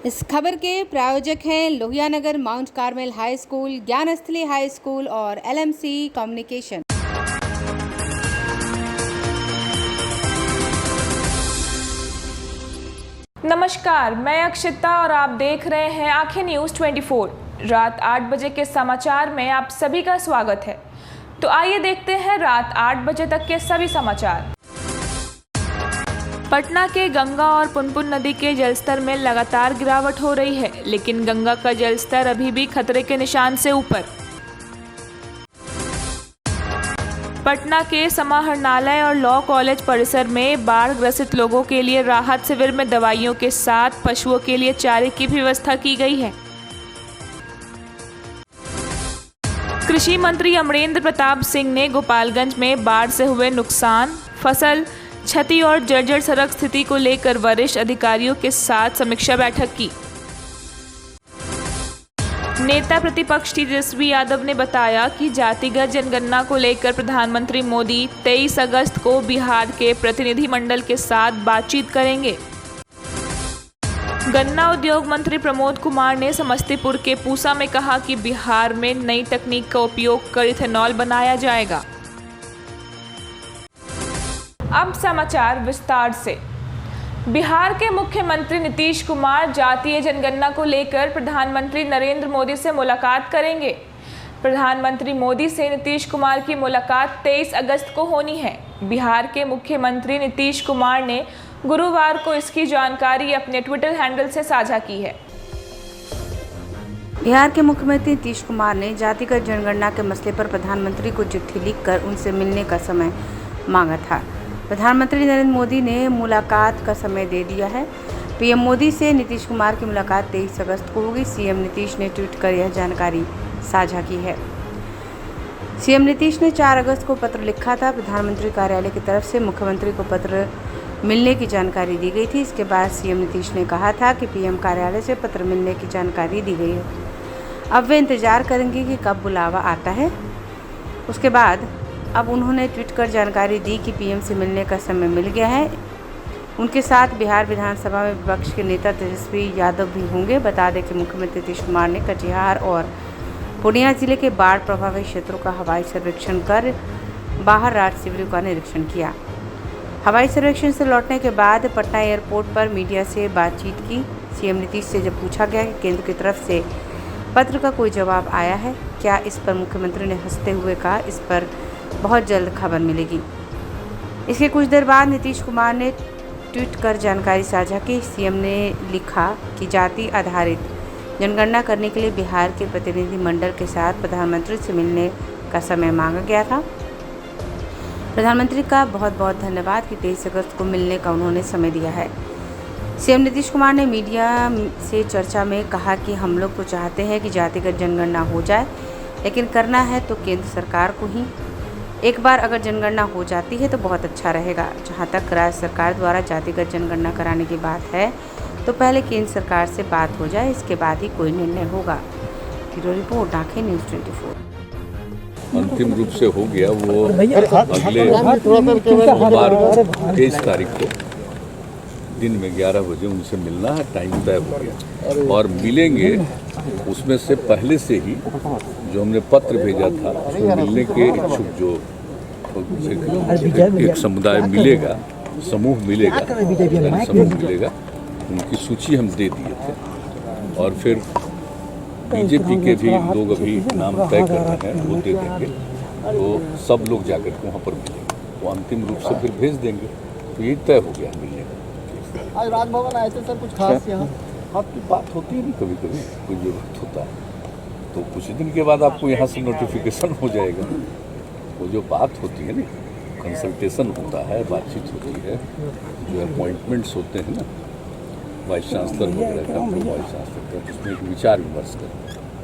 इस खबर के प्रायोजक हैं Lohia Nagar Mount Carmel high school, Gyansthali high school और LMC कम्युनिकेशन। नमस्कार, मैं अक्षिता और आप देख रहे हैं आंखें न्यूज़ 24। रात 8 बजे के समाचार में आप सभी का स्वागत है। तो आइए देखते हैं रात 8 बजे तक के सभी समाचार। पटना के गंगा और पुनपुन नदी के जलस्तर में लगातार गिरावट हो रही है, लेकिन गंगा का जलस्तर अभी भी खतरे के निशान से ऊपर। पटना के समाहरणालय और लॉ कॉलेज परिसर में बाढ़ ग्रसित लोगों के लिए राहत शिविर में दवाइयों के साथ पशुओं के लिए चारे की भी व्यवस्था की गई है। कृषि मंत्री अमरेंद्र प्रताप सिंह ने गोपालगंज में बाढ़ से हुए नुकसान, फसल क्षति और जर्जर सड़क स्थिति को लेकर वरिष्ठ अधिकारियों के साथ समीक्षा बैठक की। नेता प्रतिपक्ष तेजस्वी यादव ने बताया कि जातिगत जनगणना को लेकर प्रधानमंत्री मोदी 23 अगस्त को बिहार के प्रतिनिधिमंडल के साथ बातचीत करेंगे। गन्ना उद्योग मंत्री प्रमोद कुमार ने समस्तीपुर के पूसा में कहा कि बिहार में नई तकनीक का उपयोग कर इथेनॉल बनाया जाएगा। अब समाचार विस्तार से। बिहार के मुख्यमंत्री नीतीश कुमार जातीय जनगणना को लेकर प्रधानमंत्री नरेंद्र मोदी से मुलाकात करेंगे। प्रधानमंत्री मोदी से नीतीश कुमार की मुलाकात 23 अगस्त को होनी है। बिहार के मुख्यमंत्री नीतीश कुमार ने गुरुवार को इसकी जानकारी अपने ट्विटर हैंडल से साझा की है। बिहार के मुख्यमंत्री नीतीश कुमार ने जातिगत जनगणना के मसले पर प्रधानमंत्री को चिट्ठी लिखकर उनसे मिलने का समय मांगा था। प्रधानमंत्री नरेंद्र मोदी ने मुलाकात का समय दे दिया है। पीएम मोदी से नीतीश कुमार की मुलाकात 23 अगस्त को होगी। सीएम नीतीश ने ट्वीट कर यह जानकारी साझा की है। सीएम नीतीश ने 4 अगस्त को पत्र लिखा था। प्रधानमंत्री कार्यालय की तरफ से मुख्यमंत्री को पत्र मिलने की जानकारी दी गई थी। इसके बाद सीएम नीतीश ने कहा था कि पीएम कार्यालय से पत्र मिलने की जानकारी दी गई है। अब वे इंतजार करेंगे कि कब बुलावा आता है। उसके बाद अब उन्होंने ट्वीट कर जानकारी दी कि पीएम से मिलने का समय मिल गया है। उनके साथ बिहार विधानसभा में विपक्ष के नेता तेजस्वी यादव भी होंगे। बता दें कि मुख्यमंत्री नीतीश कुमार ने कटिहार और पूर्णिया जिले के बाढ़ प्रभावित क्षेत्रों का हवाई सर्वेक्षण कर बाहर राहत शिविरों का निरीक्षण किया। हवाई सर्वेक्षण से लौटने के बाद पटना एयरपोर्ट पर मीडिया से बातचीत की। सीएम नीतीश से जब पूछा गया कि केंद्र की तरफ से पत्र का कोई जवाब आया है क्या, इस पर मुख्यमंत्री ने हंसते हुए कहा, इस पर बहुत जल्द खबर मिलेगी। इसके कुछ देर बाद नीतीश कुमार ने ट्वीट कर जानकारी साझा की। सीएम ने लिखा कि जाति आधारित जनगणना करने के लिए बिहार के प्रतिनिधिमंडल के साथ प्रधानमंत्री से मिलने का समय मांगा गया था। प्रधानमंत्री का बहुत बहुत धन्यवाद कि 23 अगस्त को मिलने का उन्होंने समय दिया है। सीएम नीतीश कुमार ने मीडिया से चर्चा में कहा कि हम लोग तो चाहते हैं कि जातिगत जनगणना हो जाए, लेकिन करना है तो केंद्र सरकार को ही। एक बार अगर जनगणना हो जाती है तो बहुत अच्छा रहेगा। जहां तक राज्य सरकार द्वारा जातिगत जनगणना कराने की बात है तो पहले केंद्र सरकार से बात हो जाए, इसके बाद ही कोई निर्णय होगा। ब्यूरो रिपोर्ट, आंखें न्यूज़ 24। अंतिम रूप से हो गया वो अगले सोमवार 23 तारीख को दिन में 11 बजे उनसे मिलना है। टाइम तय हो गया और मिलेंगे। उसमें से पहले से ही जो हमने पत्र भेजा था उसमें मिलने के इच्छुक जो एक समुदाय मिलेगा, समूह मिलेगा, उनकी सूची हम दे दिए थे। और फिर बीजेपी के भी लोग अभी नाम तय कर रहे हैं, वो दे देंगे। तो सब लोग जाकर के वहाँ पर मिलेंगे, वो अंतिम रूप से फिर भेज देंगे। तो ये तय हो गया मिलने का। आज राजभवन आए थे सर, कुछ खास यहाँ आपकी बात होती है नहीं, कभी कभी कोई जरूरत होता है तो कुछ दिन के बाद आपको यहाँ से नोटिफिकेशन हो जाएगा। वो जो बात होती है ना, कंसल्टेशन होता है, बातचीत होती है, जो अपॉइंटमेंट्स होते हैं ना वाइस चांसलर वगैरह का, वाइस चांसलर का, उसमें एक विचार विमर्श करें,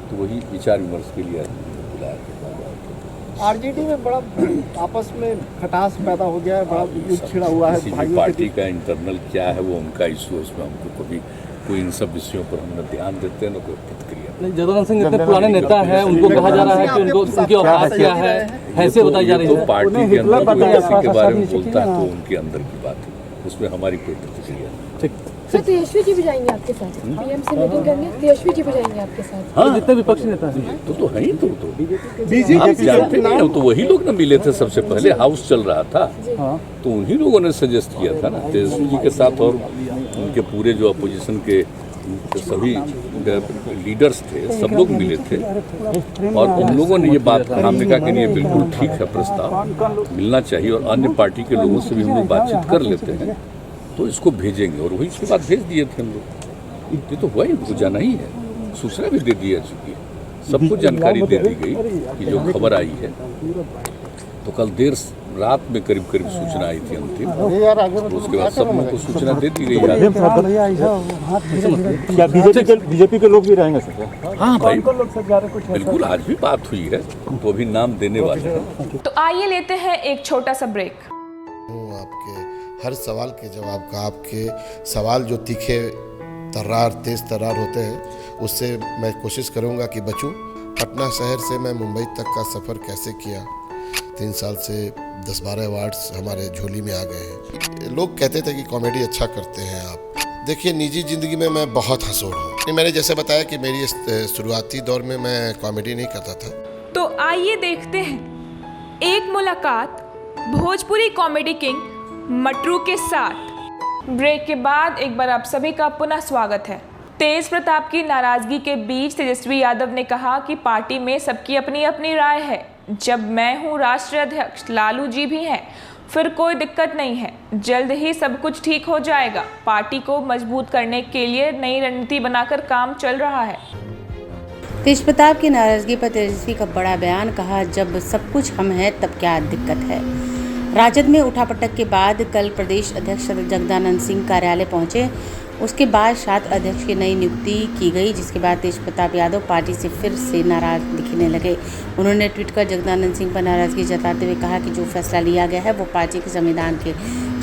तो वही विचार विमर्श के लिए बुलाया गया। आरजेडी में बड़ा आपस में खटास पैदा हो गया है, बड़ा युद्ध छिड़ा हुआ है। किसी भी पार्टी का इंटरनल क्या है वो उनका इशू है, उसमें हमको कभी कोई इन सब विषयों पर हम ध्यान देते हैं, ना कोई प्रतिक्रिया। जदुरान सिंह इतने पुराने नेता हैं, उनको कहा जा रहा है कि उनकी औकात क्या है, ऐसे बताई जा रही है। तो पार्टी के अंदर कोई किसी के बारे में बोलता है तो उनके अंदर की बात है, उसमें हमारी कोई प्रतिक्रिया नहीं। सर तेजस्वी जी भी जाएंगे आपके साथ, पीएम से मीटिंग करने तेजस्वी जी भी जाएंगे आपके साथ? हाँ, जितने विपक्षी नेता हैं तो है ही तो आप जानते नहीं हो, तो वही लोग ना मिले थे सबसे पहले, हाउस चल रहा था तो उन्हीं लोगों ने सजेस्ट किया था ना तेजस्वी जी के साथ, और उनके पूरे जो अपोजिशन के सभी लीडर्स थे, सब लोग मिले थे और उन लोगों ने ये बात कहा, हमने कहा कि ये बिल्कुल ठीक है, प्रस्ताव मिलना चाहिए और अन्य पार्टी के लोगों से भी हम लोग बातचीत कर लेते हैं तो इसको भेजेंगे, और वही इसके बाद भेज दिए थे हम लोग। ये तो हुआ ही, उनको जाना ही है, सूचना भी दे दी जा चुकी है, सबको जानकारी दे दी गई कि जो खबर आई है। तो कल देर रात में करीब सूचना आई थी अंतिम, तो उसके बाद सब लोगों को सूचना दे दी गई है। क्या बीजेपी के लोग भी रहेंगे सर? हाँ भाई, बिल्कुल, आज भी बात हुई है तो अभी नाम देने वाले हैं। तो आइए लेते हैं एक छोटा सा ब्रेक। आपके हर सवाल के जवाब का, आपके सवाल जो तीखे तेज तर्रार होते हैं उससे मैं कोशिश करूंगा कि बचूं। पटना शहर से मैं मुंबई तक का सफ़र कैसे किया, 3 साल से 10-12 अवार्ड्स हमारे झोली में आ गए हैं। लोग कहते थे कि कॉमेडी अच्छा करते हैं आप। देखिए, निजी ज़िंदगी में मैं बहुत हंसोड़ हूँ। मैंने जैसे बताया कि मेरी शुरुआती दौर में मैं कॉमेडी नहीं करता था। तो आइए देखते हैं एक मुलाकात भोजपुरी कॉमेडी किंग मटरू के साथ। ब्रेक के बाद एक बार आप सभी का पुनः स्वागत है। तेज प्रताप की नाराजगी के बीच तेजस्वी यादव ने कहा कि पार्टी में सबकी अपनी अपनी राय है। जब मैं हूँ राष्ट्रीय अध्यक्ष, लालू जी भी हैं, फिर कोई दिक्कत नहीं है, जल्द ही सब कुछ ठीक हो जाएगा। पार्टी को मजबूत करने के लिए नई रणनीति बनाकर काम चल रहा है। तेज प्रताप की नाराजगी पर तेजस्वी का बड़ा बयान, कहा जब सब कुछ हम हैं तब क्या दिक्कत है। राजद में उठापटक के बाद कल प्रदेश अध्यक्ष जगदानंद सिंह कार्यालय पहुंचे। उसके बाद 7 अध्यक्ष की नई नियुक्ति की गई, जिसके बाद तेज प्रताप यादव पार्टी से फिर से नाराज दिखने लगे। उन्होंने ट्वीट कर जगदानंद सिंह पर नाराजगी जताते हुए कहा कि जो फैसला लिया गया है वो पार्टी के संविधान के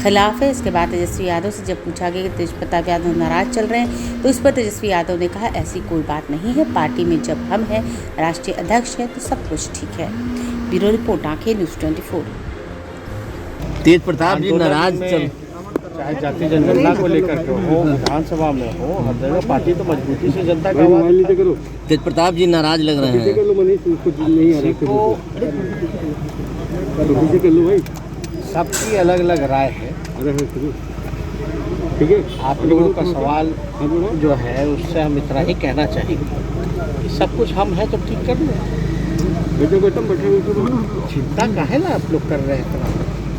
खिलाफ है। इसके बाद तेजस्वी यादव से जब पूछा गया कि तेज प्रताप यादव नाराज चल रहे हैं तो इस पर तेजस्वी यादव ने कहा ऐसी कोई बात नहीं है, पार्टी में जब हम हैं, राष्ट्रीय अध्यक्ष है तो सब कुछ ठीक है। ब्यूरो रिपोर्ट, आंखें न्यूज़ 24। तेज प्रताप जी नाराज चल, चाहे जाति जनगणना को लेकर के हो, विधानसभा में हो, हर जगह पार्टी तो मजबूती से जनता का आवाज करो। तेज प्रताप जी नाराज लग रहे हैं। सबकी अलग अलग राय है, ठीक है। आप लोगों का सवाल जो है उससे हम इतना ही कहना चाहिए, सब कुछ हम हैं तो ठीक कर लो। चिंता काहे ना आप लोग कर रहे हैं इतना,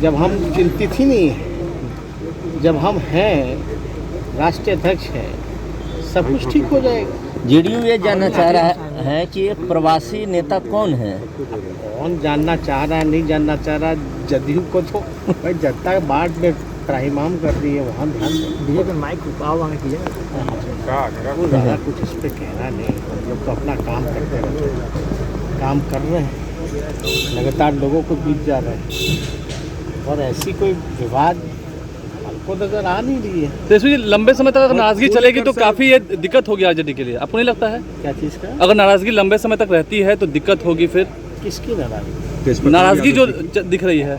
जब हम चिंतित ही नहीं हैं, जब हम हैं राष्ट्रीय अध्यक्ष हैं, सब कुछ ठीक हो जाएगा। जेडीयू ये जानना चाह रहा है कि एक प्रवासी नेता कौन है। कौन जानना चाह रहा है, नहीं जानना चाह रहा, जदयू को तो भाई जनता बाढ़ में त्राहिमाम कर रही है, वहाँ ध्यान दें। माइक ज़्यादा कुछ इस पर कहना नहीं, हम लोग तो अपना काम करते रहते हैं, काम कर रहे हैं, लगातार लोगों को बीत जा रहे हैं और ऐसी कोई विवाद हमको नजर आ नहीं रही है। तेजस्वी जी, लंबे समय तक अगर नाराजगी चलेगी तो काफी ये दिक्कत होगी आरजेडी के लिए, आपको नहीं लगता है? क्या चीज़ का? अगर नाराजगी लंबे समय तक रहती है तो दिक्कत होगी। फिर किसकी नाराजगी? नाराजगी जो दिख रही है।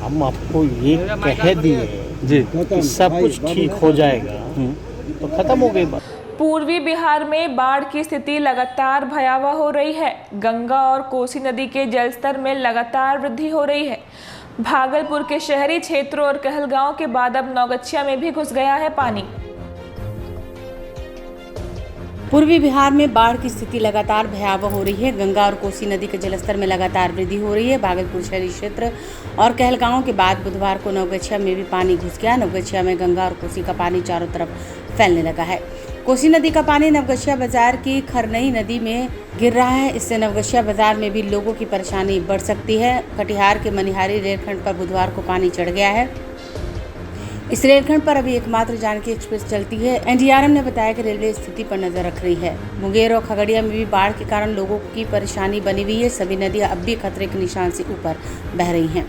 हम आपको ये कह दिए जी कि सब कुछ ठीक हो जाएगा तो खत्म हो गई बात। पूर्वी बिहार में बाढ़ की स्थिति लगातार भयावह हो रही है। गंगा और कोसी नदी के जलस्तर में लगातार वृद्धि हो रही है। भागलपुर के शहरी क्षेत्रों और कहलगांव के बाद अब नौगछिया में भी घुस गया है पानी। पूर्वी बिहार में बाढ़ की स्थिति लगातार भयावह हो रही है। गंगा और कोसी नदी के जलस्तर में लगातार वृद्धि हो रही है। भागलपुर शहरी क्षेत्र और कहलगांव के बाद बुधवार को नवगछिया में भी पानी घुस गया। नवगछिया में गंगा और कोसी का पानी चारों तरफ फैलने लगा है। कोसी नदी का पानी नवगछिया बाजार की खरनई नदी में गिर रहा है। इससे नवगछिया बाजार में भी लोगों की परेशानी बढ़ सकती है। कटिहार के मनिहारी रेलखंड पर बुधवार को पानी चढ़ गया है। इस रेलखंड पर अभी एकमात्र जानकी एक्सप्रेस चलती है। एनडीआरएम ने बताया कि रेलवे स्थिति पर नजर रख रही है। मुंगेर और खगड़िया में भी बाढ़ के कारण लोगों की परेशानी बनी हुई है। सभी नदियां अब भी खतरे के निशान से ऊपर बह रही हैं।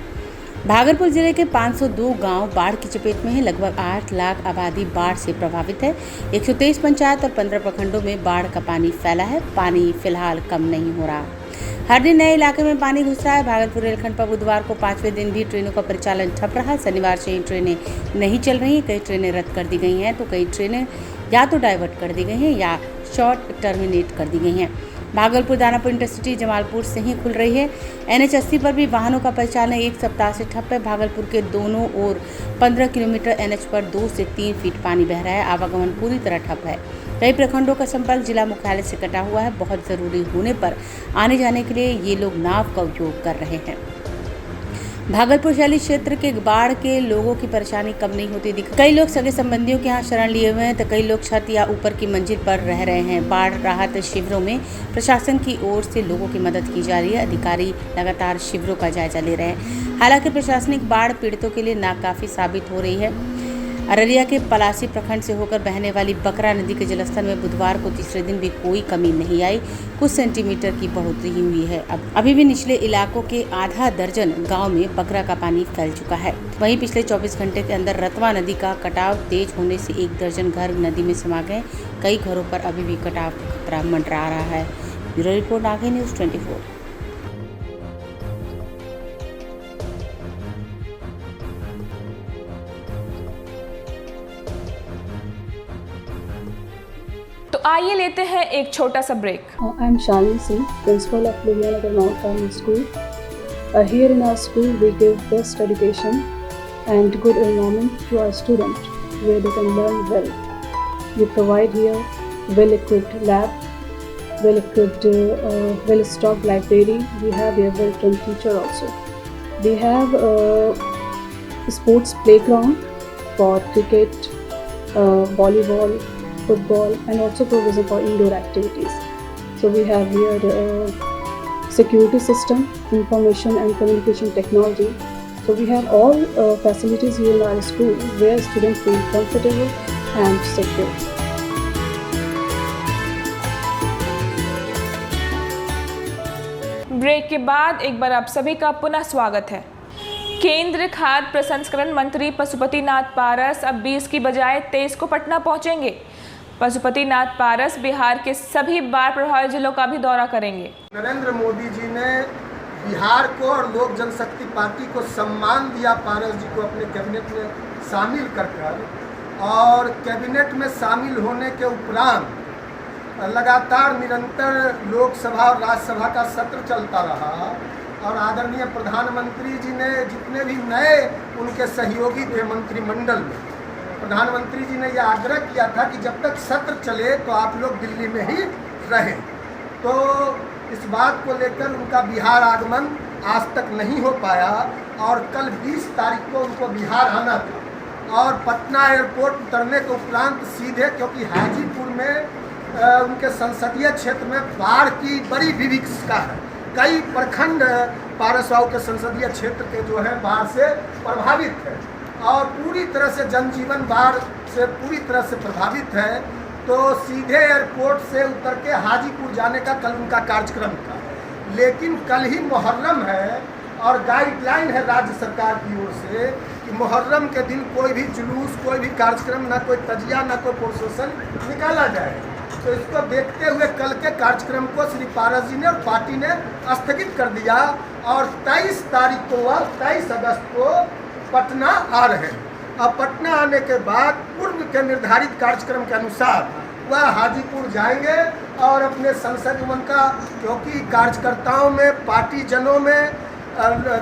भागलपुर जिले के 502 गांव बाढ़ की चपेट में है। लगभग 8 लाख आबादी बाढ़ से प्रभावित है। 123 पंचायत और 15 प्रखंडों में बाढ़ का पानी फैला है। पानी फिलहाल कम नहीं हो रहा। हर दिन नए इलाके में पानी घुस रहा है। भागलपुर रेलखंड पर बुधवार को 5वें दिन भी ट्रेनों का परिचालन ठप रहा। शनिवार से ही ट्रेनें नहीं चल रही हैं। कई ट्रेनें रद्द कर दी गई हैं तो कई ट्रेनें या तो डाइवर्ट कर दी गई हैं या शॉर्ट टर्मिनेट कर दी गई हैं। भागलपुर दानापुर इंटरसिटी जमालपुर से ही खुल रही है। NH 80 पर भी वाहनों का परिचालन एक सप्ताह से ठप है। भागलपुर के दोनों ओर 15 किलोमीटर NH पर 2 से 3 फीट पानी बह रहा है। आवागमन पूरी तरह ठप है। कई प्रखंडों का संपर्क जिला मुख्यालय से कटा हुआ है। बहुत ज़रूरी होने पर आने जाने के लिए ये लोग नाव का उपयोग कर रहे हैं। भागलपुर शहरी क्षेत्र के बाढ़ के लोगों की परेशानी कम नहीं होती दिख। कई लोग सगे संबंधियों के यहाँ शरण लिए हुए हैं तो कई लोग छत या ऊपर की मंजिल पर रह रहे हैं। बाढ़ राहत शिविरों में प्रशासन की ओर से लोगों की मदद की जा रही है। अधिकारी लगातार शिविरों का जायजा ले रहे हैं। हालांकि प्रशासनिक बाढ़ पीड़ितों के लिए नाकाफी साबित हो रही है। अररिया के पलासी प्रखंड से होकर बहने वाली बकरा नदी के जलस्तर में बुधवार को तीसरे दिन भी कोई कमी नहीं आई। कुछ सेंटीमीटर की बढ़ोतरी हुई है। अभी भी निचले इलाकों के आधा दर्जन गांव में बकरा का पानी फैल चुका है। वहीं पिछले 24 घंटे के अंदर रतवा नदी का कटाव तेज होने से 1 दर्जन घर नदी में समा गए। कई घरों पर अभी भी कटाव खतरा मंडरा रहा है। ब्यूरो रिपोर्ट आगे न्यूज़ 24। तो आइए लेते हैं एक छोटा सा break. I am Shalini Singh, principal of Ludhiana Mount Carmel School. Here in our school, we give best education and good environment to our students, where they can learn well. We provide here well-equipped lab, well-equipped, well-stocked library. We have here well-trained teacher also. We have a sports playground for cricket, volleyball, football, and also provision for indoor activities. So we have here security system, information and communication technology. So we have all facilities here in our school where students feel comfortable and secure. Break के बाद एक बार आप सभी का पुनः स्वागत है। केंद्रीय खाद्य प्रसंस्करण मंत्री पशुपति नाथ पारस अब 20 की बजाय 23 को पटना पहुंचेंगे। पशुपति नाथ पारस बिहार के सभी बाढ़ प्रभावित जिलों का भी दौरा करेंगे। नरेंद्र मोदी जी ने बिहार को और लोक जनशक्ति पार्टी को सम्मान दिया पारस जी को अपने कैबिनेट में शामिल कर और कैबिनेट में शामिल होने के उपरांत लगातार निरंतर लोकसभा और राज्यसभा का सत्र चलता रहा और आदरणीय प्रधानमंत्री जी ने जितने भी नए उनके सहयोगी थे मंत्रिमंडल में, प्रधानमंत्री जी ने यह आग्रह किया था कि जब तक सत्र चले तो आप लोग दिल्ली में ही रहें। तो इस बात को लेकर उनका बिहार आगमन आज तक नहीं हो पाया और कल 20 तारीख को उनको बिहार आना था और पटना एयरपोर्ट उतरने के उपरांत सीधे, क्योंकि हाजीपुर में उनके संसदीय क्षेत्र में बाढ़ की बड़ी विभीषिका है। कई प्रखंड पारस बाबू के संसदीय क्षेत्र के जो है बाढ़ से प्रभावित है और पूरी तरह से जनजीवन बाढ़ से पूरी तरह से प्रभावित है। तो सीधे एयरपोर्ट से उतर के हाजीपुर जाने का कल उनका कार्यक्रम था, लेकिन कल ही मुहर्रम है और गाइडलाइन है राज्य सरकार की ओर से कि मुहर्रम के दिन कोई भी जुलूस, कोई भी कार्यक्रम, ना कोई तजिया, ना कोई प्रोसेसन निकाला जाए। तो इसको देखते हुए कल के कार्यक्रम को श्री पारस जी ने और पार्टी ने स्थगित कर दिया और 23 तारीख को वह 23 अगस्त को पटना आ रहे हैं। अब पटना आने के बाद पूर्व के निर्धारित कार्यक्रम के अनुसार वह हाजीपुर जाएंगे और अपने संसद भवन का, क्योंकि कार्यकर्ताओं में, पार्टी जनों में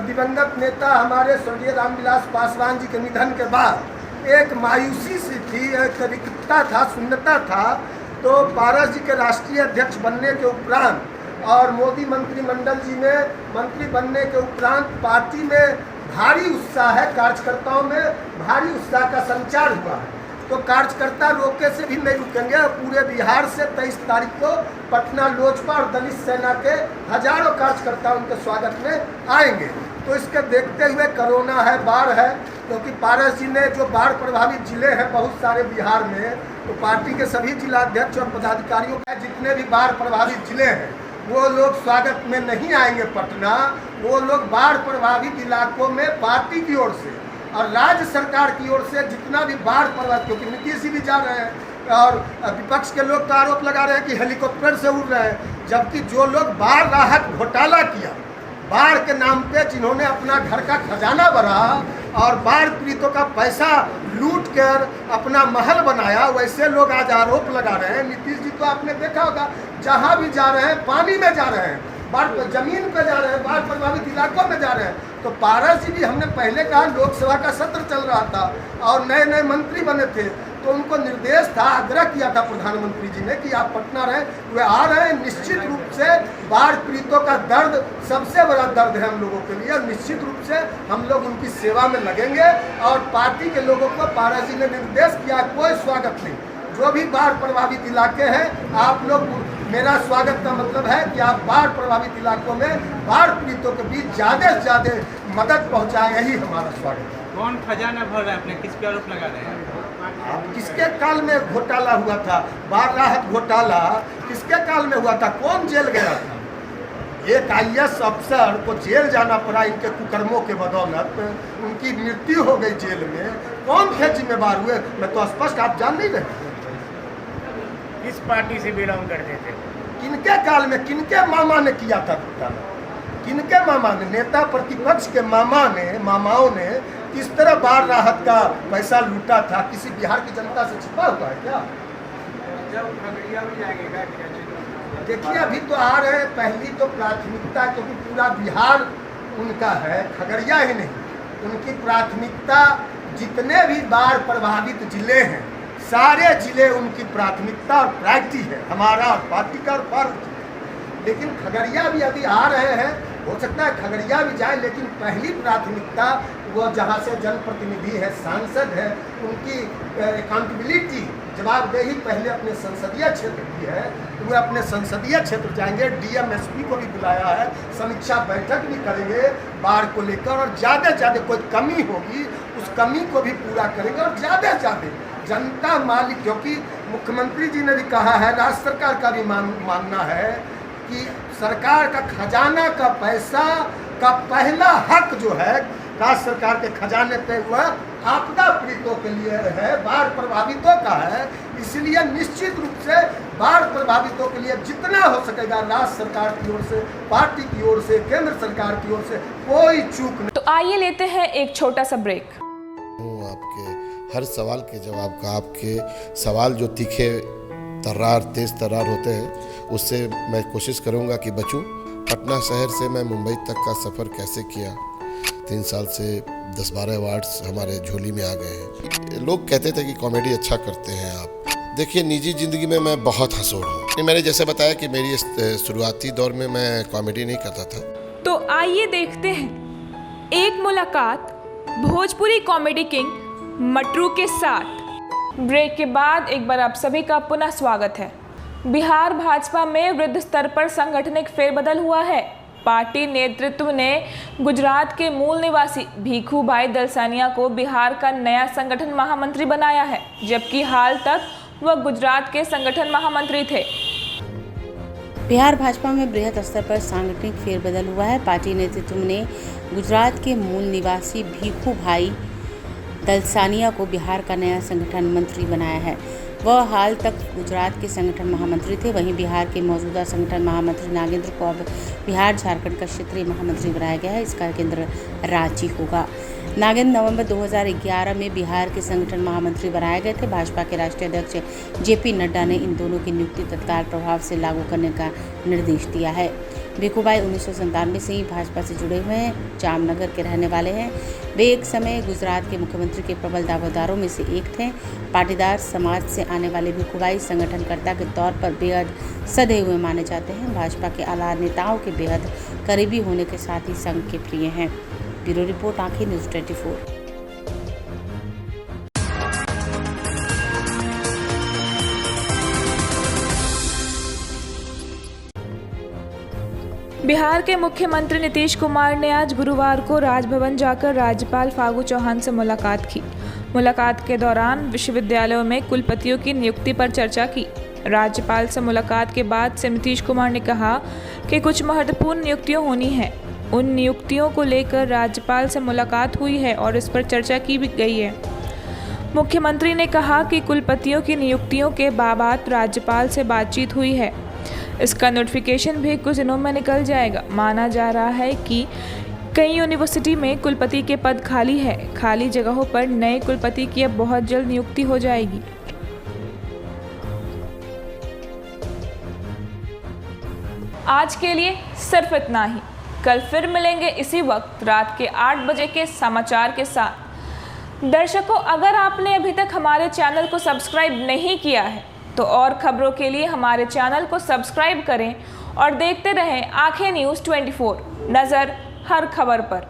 दिवंगत नेता हमारे स्वर्गीय रामविलास पासवान जी के निधन के बाद एक मायूसी सी थी, एक रिक्तता था, शून्यता था। तो पारस जी के राष्ट्रीय अध्यक्ष बनने के उपरांत और मोदी मंत्रिमंडल जी में मंत्री बनने के उपरांत पार्टी में भारी उत्साह है, कार्यकर्ताओं में भारी उत्साह का संचार हुआ है। तो कार्यकर्ता रोके से भी नहीं रुकेंगे। पूरे बिहार से 23 तारीख को पटना लोजपा और दलित सेना के हजारों कार्यकर्ता उनके स्वागत में आएंगे। तो इसके देखते हुए कोरोना है, बाढ़ है, क्योंकि पारस जी ने जो बाढ़ प्रभावित जिले हैं बहुत सारे बिहार में, तो पार्टी के सभी जिलाध्यक्ष और पदाधिकारियों के जितने भी बाढ़ प्रभावित जिले हैं वो लोग स्वागत में नहीं आएंगे पटना। वो लोग बाढ़ प्रभावित इलाकों में पार्टी की ओर से और राज्य सरकार की ओर से जितना भी बाढ़ प्रभावित, क्योंकि नीतीश जी भी जा रहे हैं और विपक्ष के लोग तो आरोप लगा रहे हैं कि हेलीकॉप्टर से उड़ रहे हैं, जबकि जो लोग बाढ़ राहत घोटाला किया, बाढ़ के नाम पे जिन्होंने अपना घर का खजाना भरा और बाढ़ पीड़ितों का पैसा लूट कर अपना महल बनाया, वैसे लोग आज आरोप लगा रहे हैं। नीतीश जी तो आपने देखा होगा, जहाँ भी जा रहे हैं पानी में जा रहे हैं, बाढ़ जमीन पे जा रहे हैं, बाढ़ प्रभावित इलाकों में जा रहे हैं। तो पारस जी भी, हमने पहले कहा, लोकसभा का सत्र चल रहा था और नए नए मंत्री बने थे, तो उनको निर्देश था, आग्रह किया था प्रधानमंत्री जी ने कि आप पटना रहें। वे आ रहे हैं। निश्चित रूप से बाढ़ पीड़ितों का दर्द सबसे बड़ा दर्द है हम लोगों के लिए, और निश्चित रूप से हम लोग उनकी सेवा में लगेंगे। और पार्टी के लोगों को पारस जी ने निर्देश किया, कोई स्वागत नहीं, जो भी बाढ़ प्रभावित इलाके हैं आप लोग, मेरा स्वागत का मतलब है कि आप बाढ़ प्रभावित इलाकों में बाढ़ पीड़ितों के बीच ज़्यादा से ज़्यादा मदद पहुंचाएं, यही हमारा स्वागत है। कौन खजाना भर रहा है, अपने किस पे आरोप लगा रहे हैं? किसके काल में घोटाला हुआ था? बाढ़ राहत घोटाला किसके काल में हुआ था? कौन जेल गया था? एक IAS अफसर को जेल जाना पड़ा इनके कुकर्मों के बदौलत, उनकी मृत्यु हो गई जेल में। कौन थे जिम्मेवार हुए? मैं तो स्पष्ट, आप जान नहीं रहे। किस पार्टी से बिलोंग करते थे? किनके काल में, किनके मामा ने किया था घोटाला? किनके मामा ने? नेता प्रतिपक्ष के मामाओं ने किस तरह बाढ़ राहत का पैसा लूटा था? किसी बिहार की जनता से छिपा हुआ है क्या? देखिए, अभी तो आ रहे हैं। पहली तो प्राथमिकता, क्योंकि पूरा बिहार उनका है, खगड़िया ही नहीं, उनकी प्राथमिकता जितने भी बाढ़ प्रभावित जिले हैं, सारे जिले उनकी प्राथमिकता और प्रायोरिटी है, हमारा और पार्टी का और फर्ज। लेकिन खगड़िया भी अभी आ रहे हैं, हो सकता है खगड़िया भी जाए, लेकिन पहली प्राथमिकता वो जहाँ से जनप्रतिनिधि है, सांसद है, उनकी अकाउंटेबिलिटी, जवाबदेही पहले अपने संसदीय क्षेत्र की है। तो वो अपने संसदीय क्षेत्र जाएंगे, DM SP को भी बुलाया है, समीक्षा बैठक भी करेंगे बाढ़ को लेकर, और ज़्यादा से ज़्यादा कोई कमी होगी उस कमी को भी पूरा करेंगे, और ज़्यादा से ज़्यादा जनता मालिक, क्योंकि मुख्यमंत्री जी ने भी कहा है, राज्य सरकार का भी मानना है कि सरकार का खजाना का पैसा का पहला हक जो है राज्य सरकार के खजाने पे हुआ आपदा पीड़ितों के लिए है, बाढ़ प्रभावितों का है। इसलिए निश्चित रूप से बाढ़ प्रभावितों के लिए जितना हो सकेगा राज्य सरकार की ओर से, पार्टी की ओर से, केंद्र सरकार की ओर से कोई चूक नहीं। तो आइए लेते हैं एक छोटा सा ब्रेक। आपके हर सवाल के जवाब का, आपके सवाल जो तीखे तर्रार, तेज़ तर्रार होते हैं, उससे मैं कोशिश करूंगा कि बचूं। पटना शहर से मैं मुंबई तक का सफ़र कैसे किया, 3 साल से 10-12 अवार्ड्स हमारे झोली में आ गए हैं। लोग कहते थे कि कॉमेडी अच्छा करते हैं आप। देखिए, निजी ज़िंदगी में मैं बहुत हंसोड़ हूँ। मैंने जैसे बताया कि मेरी शुरुआती दौर में मैं कॉमेडी नहीं करता था। तो आइए देखते हैं एक मुलाकात भोजपुरी कॉमेडी किंग मटरू के साथ। ब्रेक के बाद एक बार आप सभी का पुनः स्वागत है। बिहार भाजपा में वृद्ध स्तर पर सांगठनिक फेरबदल हुआ है। पार्टी नेतृत्व ने गुजरात के मूल निवासी भीखू भाई दलसानिया को बिहार का नया संगठन महामंत्री बनाया है, जबकि हाल तक वह गुजरात के संगठन महामंत्री थे। बिहार भाजपा में बृहद स्तर पर सांगठनिक फेरबदल हुआ है। पार्टी नेतृत्व ने गुजरात के मूल निवासी भीखू भाई दलसानिया को बिहार का नया संगठन मंत्री बनाया है। वह हाल तक गुजरात के संगठन महामंत्री थे। वहीं बिहार के मौजूदा संगठन महामंत्री नागेंद्र को अब बिहार झारखंड का क्षेत्रीय महामंत्री बनाया गया है। इसका केंद्र रांची होगा। नागेंद्र नवंबर 2011 में बिहार के संगठन महामंत्री बनाए गए थे। भाजपा के राष्ट्रीय अध्यक्ष JP नड्डा ने इन दोनों की नियुक्ति तत्काल प्रभाव से लागू करने का निर्देश दिया है। भीखू भाई 1997 से ही भाजपा से जुड़े हुए हैं। जामनगर के रहने वाले हैं। वे एक समय गुजरात के मुख्यमंत्री के प्रबल दावेदारों में से एक थे। पाटीदार समाज से आने वाले भीखू भाई संगठनकर्ता के तौर पर बेहद सधे हुए माने जाते हैं। भाजपा के आला नेताओं के बेहद करीबी होने के साथ ही संघ के प्रिय हैं। ब्यूरो रिपोर्ट, आंखें न्यूज़ 24। बिहार के मुख्यमंत्री नीतीश कुमार ने आज गुरुवार को राजभवन जाकर राज्यपाल फागू चौहान से मुलाकात की। मुलाकात के दौरान विश्वविद्यालयों में कुलपतियों की नियुक्ति पर चर्चा की। राज्यपाल से मुलाकात के बाद से नीतीश कुमार ने कहा कि कुछ महत्वपूर्ण नियुक्तियां होनी हैं। उन नियुक्तियों को लेकर राज्यपाल से मुलाकात हुई है और इस पर चर्चा की भी गई है। मुख्यमंत्री ने कहा कि कुलपतियों की नियुक्तियों के बाबत राज्यपाल से बातचीत हुई है। इसका नोटिफिकेशन भी कुछ दिनों में निकल जाएगा। माना जा रहा है कि कई यूनिवर्सिटी में कुलपति के पद खाली है। खाली जगहों पर नए कुलपति की अब बहुत जल्द नियुक्ति हो जाएगी। आज के लिए सिर्फ इतना ही। कल फिर मिलेंगे इसी वक्त रात के 8 बजे के समाचार के साथ। दर्शकों, अगर आपने अभी तक हमारे चैनल को सब्सक्राइब नहीं किया है तो और खबरों के लिए हमारे चैनल को सब्सक्राइब करें और देखते रहें आंखें न्यूज़ 24। नज़र हर खबर पर।